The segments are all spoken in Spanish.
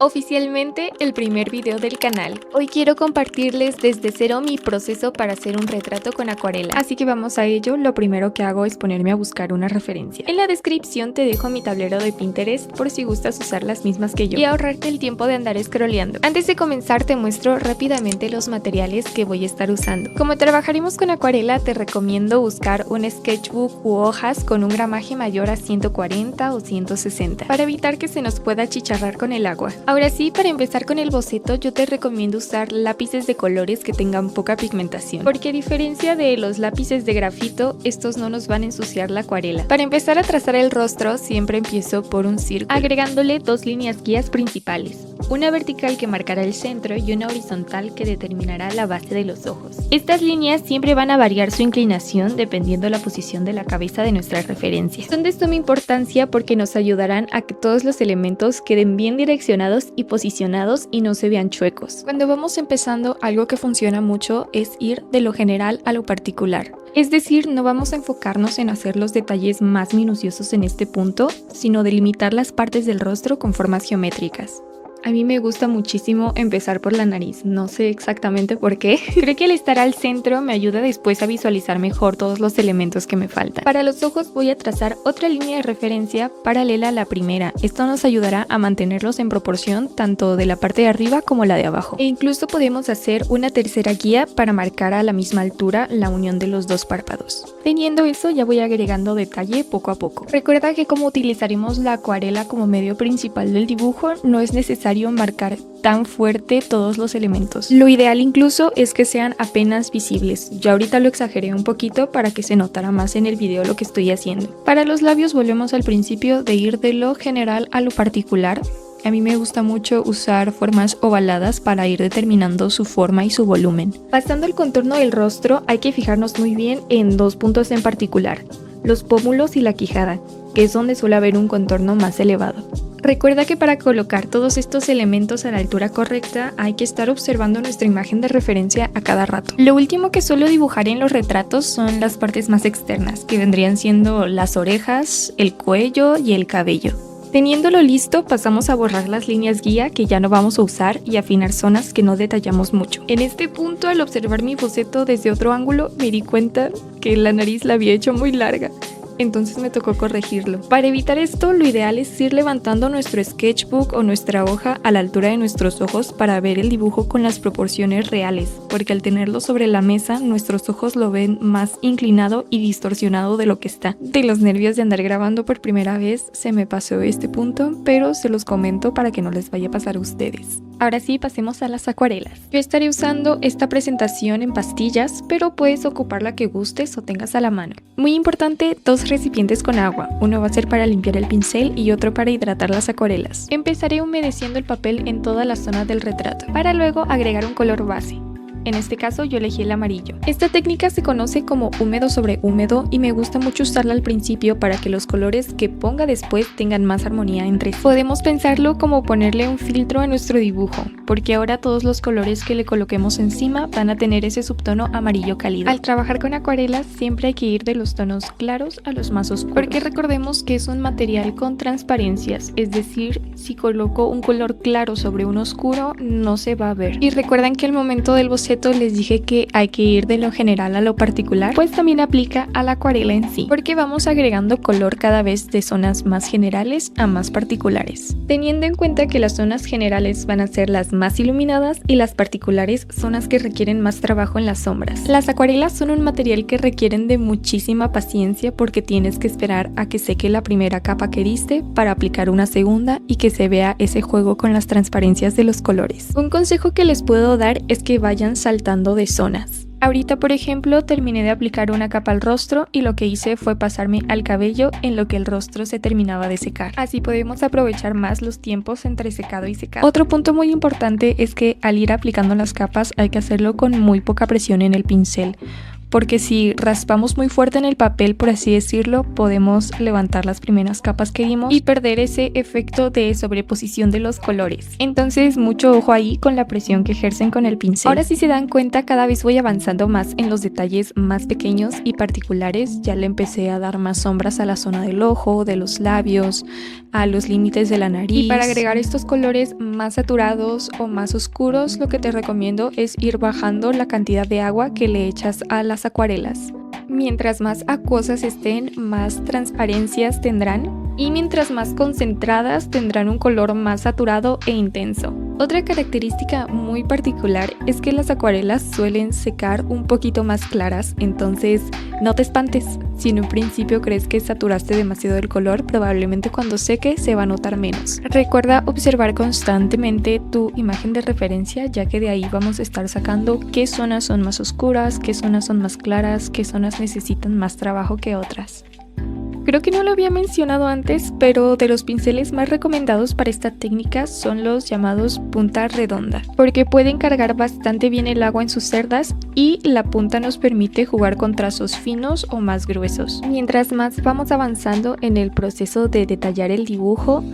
Oficialmente el primer video del canal. Hoy quiero compartirles desde cero mi proceso para hacer un retrato con acuarela. Así que vamos a ello. Lo primero que hago es ponerme a buscar una referencia. En la descripción te dejo mi tablero de Pinterest por si gustas usar las mismas que yo y ahorrarte el tiempo de andar scrolleando. Antes de comenzar te muestro rápidamente los materiales que voy a estar usando. Como trabajaremos con acuarela, te recomiendo buscar un sketchbook u hojas con un gramaje mayor a 140 o 160 para evitar que se nos pueda achicharrar con el agua. Ahora sí, para empezar con el boceto, yo te recomiendo usar lápices de colores que tengan poca pigmentación, porque a diferencia de los lápices de grafito, estos no nos van a ensuciar la acuarela. Para empezar a trazar el rostro, siempre empiezo por un círculo, agregándole dos líneas guías principales. Una vertical que marcará el centro y una horizontal que determinará la base de los ojos. Estas líneas siempre van a variar su inclinación dependiendo la posición de la cabeza de nuestra referencia. Son de suma importancia porque nos ayudarán a que todos los elementos queden bien direccionados y posicionados y no se vean chuecos. Cuando vamos empezando, algo que funciona mucho es ir de lo general a lo particular. Es decir, no vamos a enfocarnos en hacer los detalles más minuciosos en este punto, sino delimitar las partes del rostro con formas geométricas. A mí me gusta muchísimo empezar por la nariz, no sé exactamente por qué. Creo que el estar al centro me ayuda después a visualizar mejor todos los elementos que me faltan. Para los ojos voy a trazar otra línea de referencia paralela a la primera. Esto nos ayudará a mantenerlos en proporción tanto de la parte de arriba como la de abajo. E incluso podemos hacer una tercera guía para marcar a la misma altura la unión de los dos párpados. Teniendo eso, ya voy agregando detalle poco a poco. Recuerda que como utilizaremos la acuarela como medio principal del dibujo, no es necesario marcar tan fuerte todos los elementos. Lo ideal incluso es que sean apenas visibles. Yo ahorita lo exageré un poquito para que se notara más en el video lo que estoy haciendo. Para los labios volvemos al principio de ir de lo general a lo particular. A mí me gusta mucho usar formas ovaladas para ir determinando su forma y su volumen. Pasando el contorno del rostro, hay que fijarnos muy bien en dos puntos en particular: los pómulos y la quijada, que es donde suele haber un contorno más elevado. Recuerda que para colocar todos estos elementos a la altura correcta hay que estar observando nuestra imagen de referencia a cada rato. Lo último que suelo dibujar en los retratos son las partes más externas, que vendrían siendo las orejas, el cuello y el cabello. Teniéndolo listo, pasamos a borrar las líneas guía que ya no vamos a usar y afinar zonas que no detallamos mucho. En este punto, al observar mi boceto desde otro ángulo, me di cuenta que la nariz la había hecho muy larga. Entonces me tocó corregirlo. Para evitar esto, lo ideal es ir levantando nuestro sketchbook o nuestra hoja a la altura de nuestros ojos para ver el dibujo con las proporciones reales, porque al tenerlo sobre la mesa, nuestros ojos lo ven más inclinado y distorsionado de lo que está. De los nervios de andar grabando por primera vez, se me pasó este punto, pero se los comento para que no les vaya a pasar a ustedes. Ahora sí, pasemos a las acuarelas. Yo estaré usando esta presentación en pastillas, pero puedes ocupar la que gustes o tengas a la mano. Muy importante, dos recipientes con agua. Uno va a ser para limpiar el pincel y otro para hidratar las acuarelas. Empezaré humedeciendo el papel en toda la zona del retrato, para luego agregar un color base. En este caso yo elegí el amarillo. Esta técnica se conoce como húmedo sobre húmedo y me gusta mucho usarla al principio para que los colores que ponga después tengan más armonía entre sí. Podemos pensarlo como ponerle un filtro a nuestro dibujo, porque ahora todos los colores que le coloquemos encima van a tener ese subtono amarillo cálido. Al trabajar con acuarelas siempre hay que ir de los tonos claros a los más oscuros, porque recordemos que es un material con transparencias, es decir, si coloco un color claro sobre un oscuro no se va a ver. Y recuerden que al momento del boceto les dije que hay que ir de lo general a lo particular, pues también aplica a la acuarela en sí, porque vamos agregando color cada vez de zonas más generales a más particulares, teniendo en cuenta que las zonas generales van a ser las más iluminadas y las particulares son las que requieren más trabajo en las sombras. Las acuarelas son un material que requieren de muchísima paciencia porque tienes que esperar a que seque la primera capa que diste para aplicar una segunda y que se vea ese juego con las transparencias de los colores. Un consejo que les puedo dar es que vayan saltando de zonas. Ahorita, por ejemplo, terminé de aplicar una capa al rostro y lo que hice fue pasarme al cabello en lo que el rostro se terminaba de secar. Así podemos aprovechar más los tiempos entre secado y secado. Otro punto muy importante es que al ir aplicando las capas hay que hacerlo con muy poca presión en el pincel, porque si raspamos muy fuerte en el papel, por así decirlo, podemos levantar las primeras capas que dimos y perder ese efecto de sobreposición de los colores. Entonces mucho ojo ahí con la presión que ejercen con el pincel. Ahora, si se dan cuenta, cada vez voy avanzando más en los detalles más pequeños y particulares. Ya le empecé a dar más sombras a la zona del ojo, de los labios, a los límites de la nariz. Y para agregar estos colores más saturados o más oscuros, lo que te recomiendo es ir bajando la cantidad de agua que le echas a las acuarelas. Mientras más acuosas estén, más transparencias tendrán, y mientras más concentradas tendrán un color más saturado e intenso. Otra característica muy particular es que las acuarelas suelen secar un poquito más claras, entonces no te espantes. Si en un principio crees que saturaste demasiado el color, probablemente cuando seque se va a notar menos. Recuerda observar constantemente tu imagen de referencia, ya que de ahí vamos a estar sacando qué zonas son más oscuras, qué zonas son más claras, qué zonas necesitan más trabajo que otras. Creo que no lo había mencionado antes, pero de los pinceles más recomendados para esta técnica son los llamados punta redonda, porque pueden cargar bastante bien el agua en sus cerdas y la punta nos permite jugar con trazos finos o más gruesos. Mientras más vamos avanzando en el proceso de detallar el dibujo,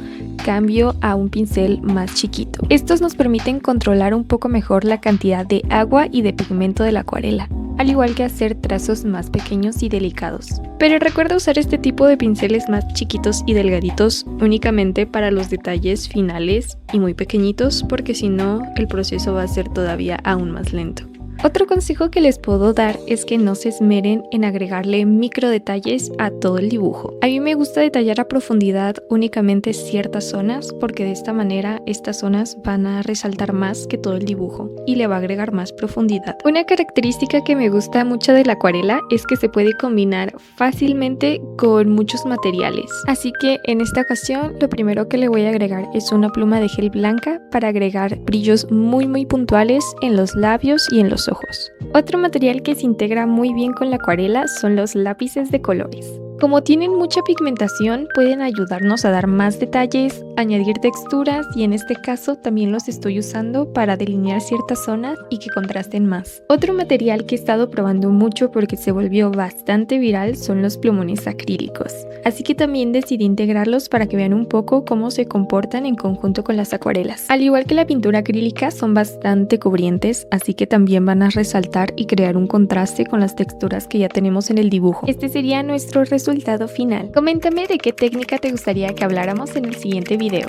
cambio a un pincel más chiquito. Estos nos permiten controlar un poco mejor la cantidad de agua y de pigmento de la acuarela, al igual que hacer trazos más pequeños y delicados. Pero recuerda usar este tipo de pinceles más chiquitos y delgaditos únicamente para los detalles finales y muy pequeñitos, porque si no, el proceso va a ser todavía aún más lento. Otro consejo que les puedo dar es que no se esmeren en agregarle micro detalles a todo el dibujo. A mí me gusta detallar a profundidad únicamente ciertas zonas, porque de esta manera estas zonas van a resaltar más que todo el dibujo y le va a agregar más profundidad. Una característica que me gusta mucho de la acuarela es que se puede combinar fácilmente con muchos materiales. Así que en esta ocasión lo primero que le voy a agregar es una pluma de gel blanca para agregar brillos muy puntuales en los labios y en los ojos. Otro material que se integra muy bien con la acuarela son los lápices de colores. Como tienen mucha pigmentación, pueden ayudarnos a dar más detalles, añadir texturas, y en este caso también los estoy usando para delinear ciertas zonas y que contrasten más. Otro material que he estado probando mucho porque se volvió bastante viral son los plumones acrílicos, así que también decidí integrarlos para que vean un poco cómo se comportan en conjunto con las acuarelas. Al igual que la pintura acrílica, son bastante cubrientes, así que también van a resaltar y crear un contraste con las texturas que ya tenemos en el dibujo. Este sería nuestro resultado final. Coméntame de qué técnica te gustaría que habláramos en el siguiente video.